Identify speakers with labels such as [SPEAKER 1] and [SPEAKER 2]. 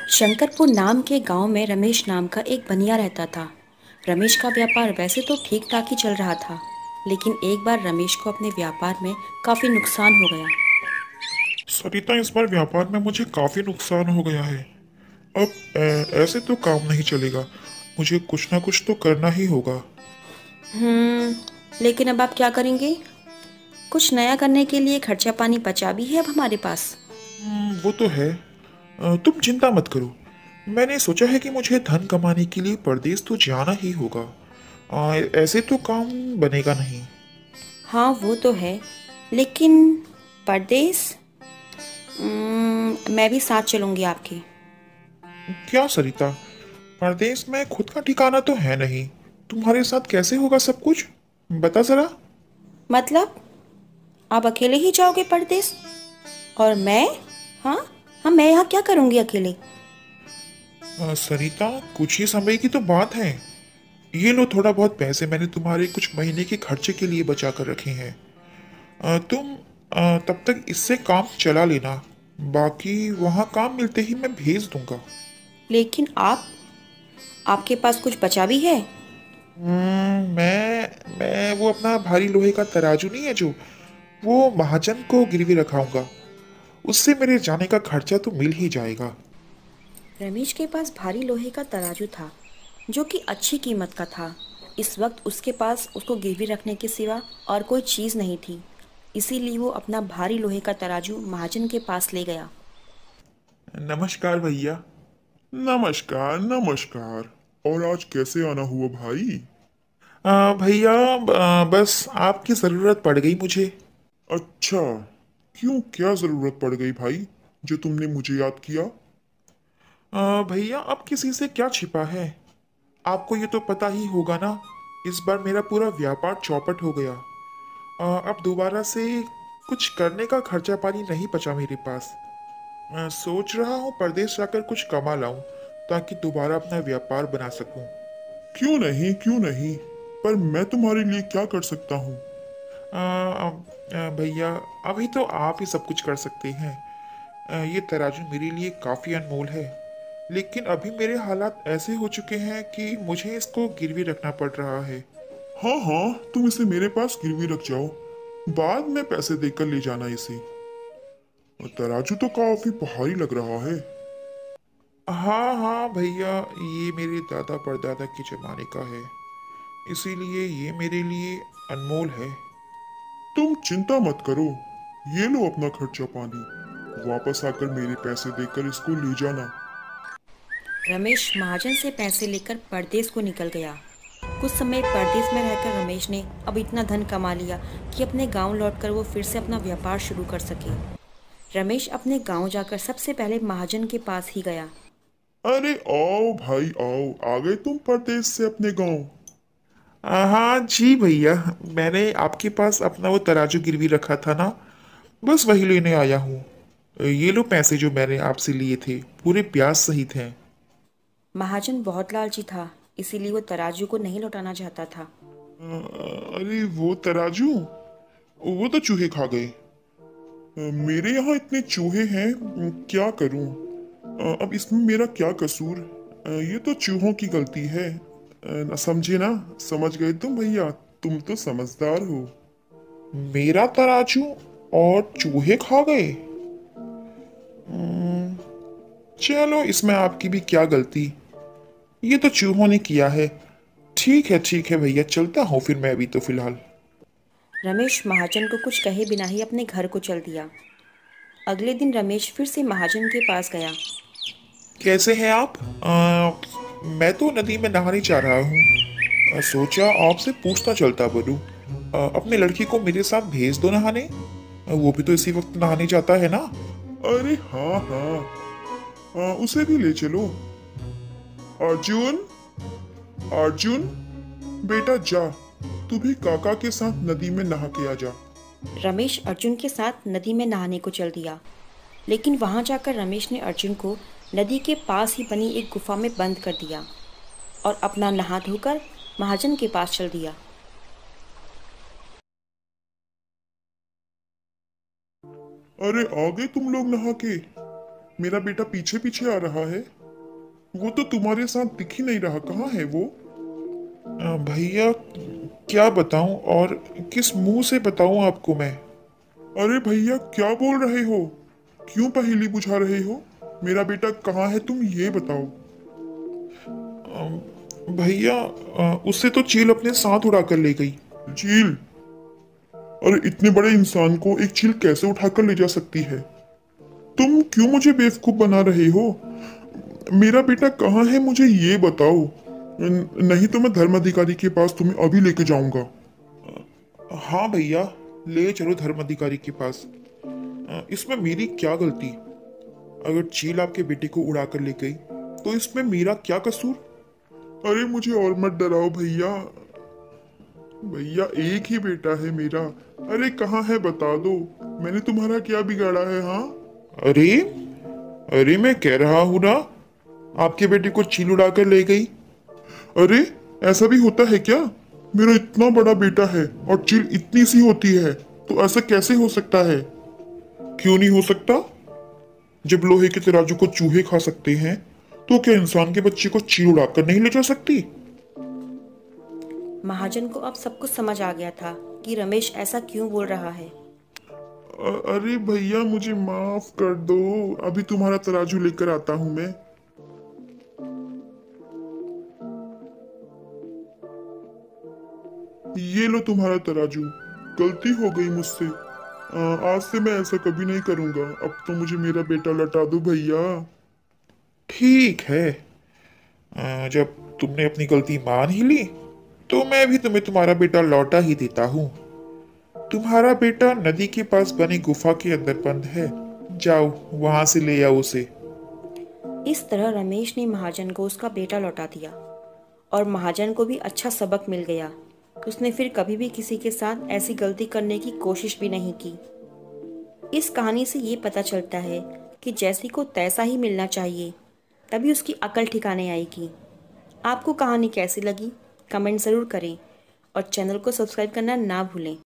[SPEAKER 1] शंकरपुर नाम के गांव में रमेश नाम का एक बनिया रहता था। रमेश का व्यापार वैसे तो ठीक ठाक ही चल रहा था, लेकिन एक बार रमेश को अपने व्यापार में काफी नुकसान हो गया।
[SPEAKER 2] सरिता, इस बार व्यापार में मुझे काफी नुकसान हो गया है। अब ऐसे तो काम नहीं चलेगा। मुझे कुछ ना कुछ तो करना ही होगा।
[SPEAKER 1] हम्म, लेकिन अब आप क्या करेंगे? कुछ नया करने के लिए खर्चा पानी बचा भी है अब हमारे पास।
[SPEAKER 2] वो तो है। तुम चिंता मत करो। मैंने सोचा है कि मुझे धन कमाने के लिए परदेश तो जाना ही होगा। ऐसे तो काम बनेगा नहीं।
[SPEAKER 1] हाँ वो तो है, लेकिन परदेश, मैं भी साथ चलूंगी आपके।
[SPEAKER 2] क्या सरिता, परदेश में खुद का ठिकाना तो है नहीं। तुम्हारे साथ कैसे होगा सब कुछ? बता जरा।
[SPEAKER 1] मतलब आप अकेले ही जाओगे परदेश? और मैं? हाँ, हाँ, मैं यहाँ क्या करूंगी अकेले?
[SPEAKER 2] सरिता, कुछ ही समय की तो बात है। ये लो, थोड़ा बहुत पैसे मैंने तुम्हारे कुछ महीने के खर्चे के लिए बचा कर रखे हैं। तुम तब तक इससे काम चला लेना। बाकी वहाँ काम मिलते ही मैं भेज दूंगा।
[SPEAKER 1] लेकिन आपके पास कुछ बचा भी है?
[SPEAKER 2] मैं वो अपना भारी लोहे का तराजू नहीं है जो, वो महाजन को गिरवी रखाऊंगा। उससे मेरे जाने का खर्चा तो मिल ही जाएगा।
[SPEAKER 1] रमेश के पास भारी लोहे का तराजू था, जो कि अच्छी कीमत का था। इस वक्त उसके पास उसको गिरवी रखने के सिवा और कोई चीज नहीं थी। इसीलिए वो अपना भारी लोहे का तराजू महाजन के पास ले गया।
[SPEAKER 2] नमस्कार भैया।
[SPEAKER 3] नमस्कार नमस्कार। और आज कैसे आना हुआ भाई?
[SPEAKER 2] भैया, बस आपकी ज़रूरत पड़ गई मुझे।
[SPEAKER 3] अच्छा, क्यों, क्या जरूरत पड़ गई भाई जो तुमने मुझे याद किया?
[SPEAKER 2] भैया, अब किसी से क्या छिपा है? आपको ये तो पता ही होगा ना। इस बार मेरा पूरा व्यापार चौपट हो गया। अब दोबारा से कुछ करने का खर्चा पानी नहीं बचा मेरे पास। सोच रहा हूँ परदेश जाकर कुछ कमा लाऊं, ताकि दोबारा अपना व्यापार बना सकूं।
[SPEAKER 3] क्यों नहीं, क्यों नहीं। पर मैं तुम्हारे लिए क्या कर सकता हूँ?
[SPEAKER 2] भैया, अभी तो आप ही सब कुछ कर सकते हैं। ये तराजू मेरे लिए काफ़ी अनमोल है, लेकिन अभी मेरे हालात ऐसे हो चुके हैं कि मुझे इसको गिरवी रखना पड़ रहा है।
[SPEAKER 3] हाँ हाँ, तुम इसे मेरे पास गिरवी रख जाओ। बाद में पैसे देकर ले जाना इसे। और तराजू तो काफी भारी लग रहा है।
[SPEAKER 2] हाँ हाँ भैया, ये मेरे दादा परदादा के जमाने का है, इसीलिए ये मेरे लिए अनमोल है।
[SPEAKER 3] तुम चिंता मत करो। ये लो अपना खर्चा पानी। वापस आकर मेरे पैसे देकर इसको ले जाना।
[SPEAKER 1] रमेश महाजन से पैसे लेकर परदेश को निकल गया। कुछ समय परदेश में रहकर रमेश ने अब इतना धन कमा लिया कि अपने गांव लौटकर वो फिर से अपना व्यापार शुरू कर सके। रमेश अपने गांव जाकर सबसे पहले महाजन के पास ही गया।
[SPEAKER 3] अरे आओ भाई आओ, आ गए तुम परदेश से अपने गांव?
[SPEAKER 2] हाँ जी भैया, मैंने आपके पास अपना वो तराजू गिरवी रखा था ना, बस वही लेने आया हूँ। ये लो पैसे जो मैंने आपसे लिए थे, पूरे ब्याज सहित हैं।
[SPEAKER 1] महाजन बहुत लालची था, इसीलिए वो तराजू को नहीं लौटाना चाहता था।
[SPEAKER 3] अरे वो तराजू, वो तो चूहे खा गए। मेरे यहाँ इतने चूहे हैं, क्या करूं? अब इसमें मेरा क्या कसूर? ये तो चूहों की गलती है। समझे ना? समझ गए तुम भैया, तुम तो समझदार हो।
[SPEAKER 2] मेरा तराजू और चूहे खा गए? चलो, इसमें आपकी भी क्या गलती। ये तो चूहों ने किया है। ठीक है भैया, चलता हूँ फिर मैं अभी तो फिलहाल।
[SPEAKER 1] रमेश महाजन को कुछ कहे बिना ही अपने घर को चल दिया। अगले दिन रमेश फिर से महाजन के पास गया।
[SPEAKER 2] कैसे हैं आप? मैं तो नदी में नहाने जा रहा हूँ। सोचा आपसे पूछता चलता बोलूं। अपने लड़की को मेरे साथ भेज दो नहाने। वो भी तो इसी वक्त नहाने जाता है ना।
[SPEAKER 3] अरे हाँ हाँ, उसे भी ले चलो। अर्जुन, अर्जुन, बेटा जा, तू भी काका के साथ नदी में नहा के आ जा।
[SPEAKER 1] रमेश अर्जुन के साथ नदी में नहाने को चल दिया, लेकिन वहां जाकर रमेश ने अर्जुन को नदी के पास ही बनी एक गुफा में बंद कर दिया और अपना नहा धोकर महाजन के पास चल दिया।
[SPEAKER 3] अरे आ गए तुम लोग नहा के? मेरा बेटा पीछे पीछे आ रहा है। वो तो तुम्हारे साथ दिख ही नहीं रहा, कहाँ है वो?
[SPEAKER 2] भैया क्या बताऊं और किस मुंह से बताऊं आपको मैं।
[SPEAKER 3] अरे भैया क्या बोल रहे हो? क्यों पहेली बुझा रहे हो? मेरा बेटा कहाँ है, तुम ये बताओ।
[SPEAKER 2] भैया उससे तो चील अपने साथ उड़ा कर ले गई।
[SPEAKER 3] चील? अरे इतने बड़े इंसान को एक चील कैसे उठाकर ले जा सकती है? तुम क्यों मुझे बेवकूफ बना रहे हो? मेरा बेटा कहाँ है, मुझे ये बताओ, नहीं तो मैं धर्म अधिकारी के पास तुम्हें अभी लेके जाऊंगा।
[SPEAKER 2] हाँ भैया, ले चलो धर्म अधिकारी के पास। इसमें मेरी क्या गलती? अगर चील आपके बेटे को उड़ा कर ले गई तो इसमें मेरा क्या कसूर?
[SPEAKER 3] अरे मुझे और मत डराओ भैया। भैया एक ही बेटा है मेरा। अरे कहाँ है बता दो, मैंने तुम्हारा क्या बिगाड़ा है? हाँ
[SPEAKER 2] अरे अरे मैं कह रहा हूं ना, आपके बेटे को चील उड़ा कर ले गई।
[SPEAKER 3] अरे ऐसा भी होता है क्या? मेरा इतना बड़ा बेटा है और चील इतनी सी होती है, तो ऐसा कैसे हो सकता है?
[SPEAKER 2] क्यों नहीं हो सकता? जब लोहे के तराजू को चूहे खा सकते हैं तो क्या इंसान के बच्चे को चील उड़ाकर नहीं ले जा सकती?
[SPEAKER 1] महाजन को अब सब कुछ समझ आ गया था कि रमेश ऐसा क्यों बोल रहा है।
[SPEAKER 3] अरे भैया मुझे माफ कर दो, अभी तुम्हारा तराजू लेकर आता हूं मैं। ये लो तुम्हारा तराजू। गलती हो गई मुझसे, आज से मैं ऐसा कभी नहीं करूंगा। अब तो मुझे मेरा बेटा लौटा दो भैया।
[SPEAKER 2] ठीक है, जब तुमने अपनी गलती मान ही ली तो मैं भी तुम्हें तुम्हारा बेटा लौटा ही देता हूँ। तुम्हारा बेटा नदी के पास बनी गुफा के अंदर बंद है, जाओ वहां से ले आओ उसे।
[SPEAKER 1] इस तरह रमेश ने महाजन को उसका बेटा लौटा दिया और महाजन को भी अच्छा सबक मिल गया। उसने फिर कभी भी किसी के साथ ऐसी गलती करने की कोशिश भी नहीं की। इस कहानी से ये पता चलता है कि जैसी को तैसा ही मिलना चाहिए, तभी उसकी अकल ठिकाने आएगी। आपको कहानी कैसी लगी कमेंट ज़रूर करें और चैनल को सब्सक्राइब करना ना भूलें।